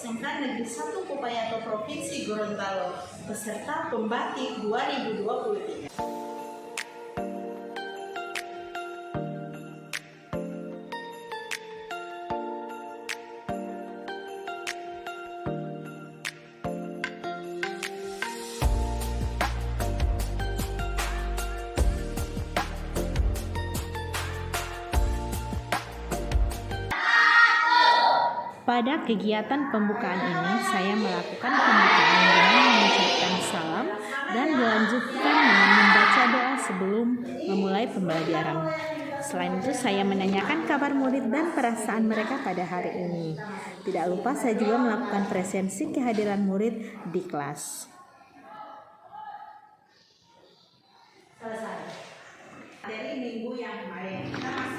SMK Negeri 1 Kupayato Provinsi Gorontalo, peserta Pembatik 2023. Pada kegiatan pembukaan ini, saya melakukan pembukaan dengan mengucapkan salam dan dilanjutkan dengan membaca doa sebelum memulai pembelajaran. Selain itu, saya menanyakan kabar murid dan perasaan mereka pada hari ini. Tidak lupa, saya juga melakukan presensi kehadiran murid di kelas.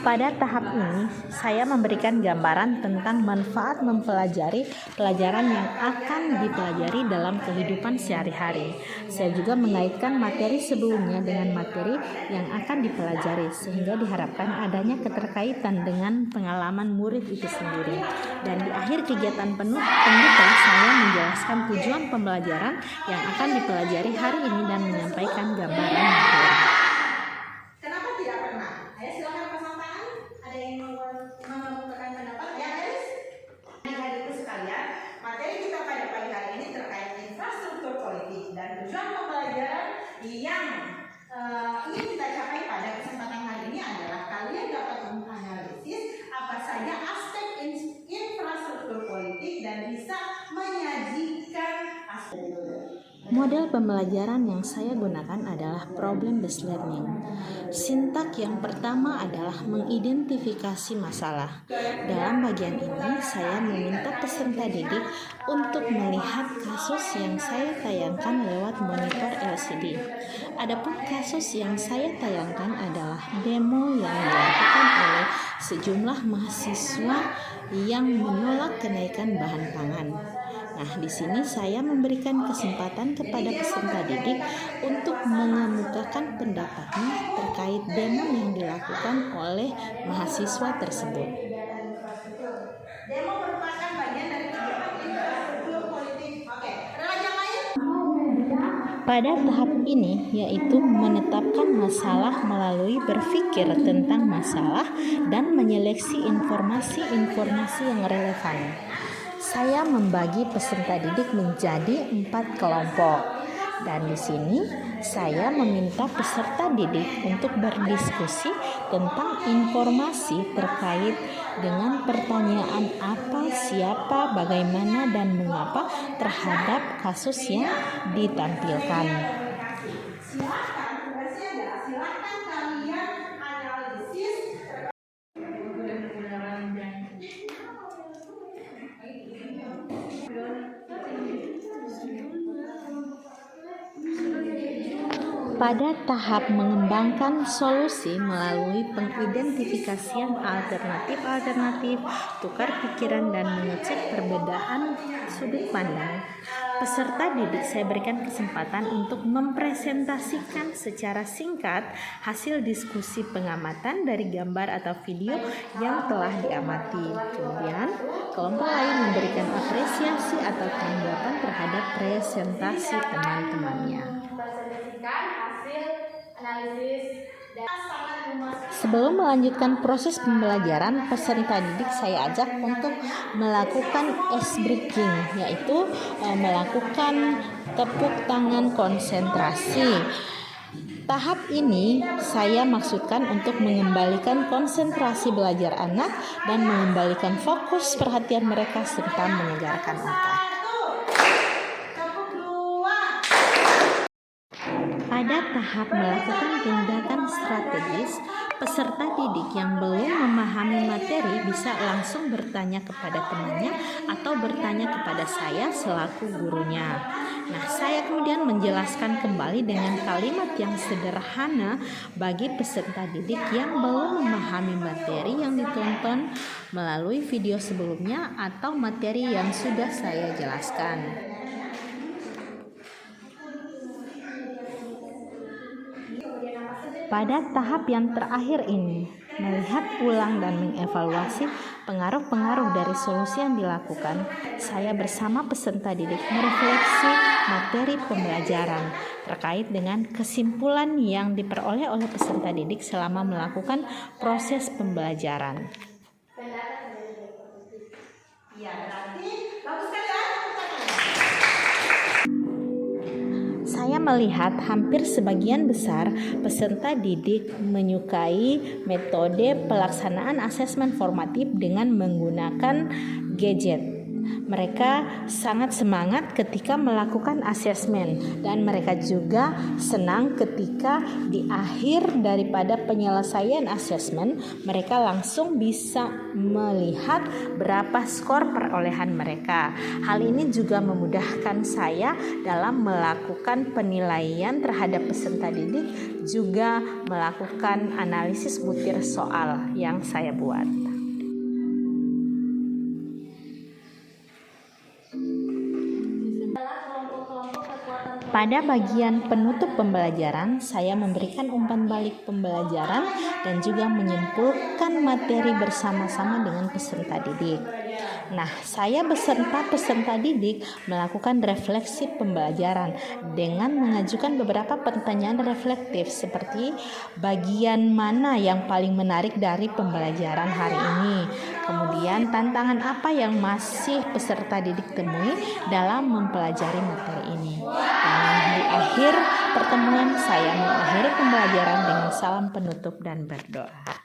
Pada tahap ini, saya memberikan gambaran tentang manfaat mempelajari pelajaran yang akan dipelajari dalam kehidupan sehari-hari. Saya juga mengaitkan materi sebelumnya dengan materi yang akan dipelajari, sehingga diharapkan adanya keterkaitan dengan pengalaman murid itu sendiri. Dan di akhir kegiatan pembuka, saya menjelaskan tujuan pembelajaran yang akan dipelajari hari ini dan menyampaikan gambaran materi. Dan tujuan pembelajaran yang ingin kita capai pada kesempatan hari ini adalah kalian dapat menganalisis apa saja aspek infrastruktur politik dan bisa menyajikan aspek. Model pembelajaran yang saya gunakan adalah problem based learning. Sintak yang pertama adalah mengidentifikasi masalah. Dalam bagian ini, saya meminta peserta didik untuk melihat kasus yang saya tayangkan lewat monitor LCD. Adapun kasus yang saya tayangkan adalah demo yang dilakukan oleh sejumlah mahasiswa yang menolak kenaikan bahan pangan. Nah, di sini saya memberikan kesempatan kepada peserta didik untuk mengemukakan pendapatnya terkait demo yang dilakukan oleh mahasiswa tersebut. Demo merupakan bagian dari kegiatan infrastruktur politik. Oke, ada yang lain? Pada tahap ini, yaitu menetapkan masalah melalui berpikir tentang masalah dan menyeleksi informasi-informasi yang relevan. Saya membagi peserta didik menjadi 4 kelompok. Dan di sini saya meminta peserta didik untuk berdiskusi tentang informasi terkait dengan pertanyaan apa, siapa, bagaimana, dan mengapa terhadap kasus yang ditampilkan. Pada tahap mengembangkan solusi melalui pengidentifikasian alternatif, tukar pikiran, dan mengecek perbedaan sudut pandang, peserta didik saya berikan kesempatan untuk mempresentasikan secara singkat hasil diskusi pengamatan dari gambar atau video yang telah diamati. Kemudian, kelompok lain memberikan apresiasi atau tanggapan terhadap presentasi teman-temannya. Sebelum melanjutkan proses pembelajaran, peserta didik saya ajak untuk melakukan ice breaking, yaitu melakukan tepuk tangan konsentrasi. Tahap ini saya maksudkan untuk mengembalikan konsentrasi belajar anak dan mengembalikan fokus perhatian mereka serta menyegarkan otak. Pada tahap melakukan tindakan strategis, peserta didik yang belum memahami materi bisa langsung bertanya kepada temannya atau bertanya kepada saya selaku gurunya. Nah, saya kemudian menjelaskan kembali dengan kalimat yang sederhana bagi peserta didik yang belum memahami materi yang ditonton melalui video sebelumnya atau materi yang sudah saya jelaskan. Pada tahap yang terakhir ini, melihat ulang dan mengevaluasi pengaruh-pengaruh dari solusi yang dilakukan, saya bersama peserta didik merefleksi materi pembelajaran terkait dengan kesimpulan yang diperoleh oleh peserta didik selama melakukan proses pembelajaran. Ya, berarti bagus sekali ya. Saya melihat hampir sebagian besar peserta didik menyukai metode pelaksanaan asesmen formatif dengan menggunakan gadget. Mereka sangat semangat ketika melakukan asesmen dan mereka juga senang ketika di akhir daripada penyelesaian asesmen mereka langsung bisa melihat berapa skor perolehan mereka. Hal ini juga memudahkan saya dalam melakukan penilaian terhadap peserta didik, juga melakukan analisis butir soal yang saya buat. Pada bagian penutup pembelajaran, saya memberikan umpan balik pembelajaran dan juga menyimpulkan materi bersama-sama dengan peserta didik. Nah, saya beserta peserta didik melakukan refleksi pembelajaran dengan mengajukan beberapa pertanyaan reflektif seperti bagian mana yang paling menarik dari pembelajaran hari ini. Kemudian tantangan apa yang masih peserta didik temui dalam mempelajari materi ini. Dan di akhir pertemuan saya mengakhiri pembelajaran dengan salam penutup dan berdoa.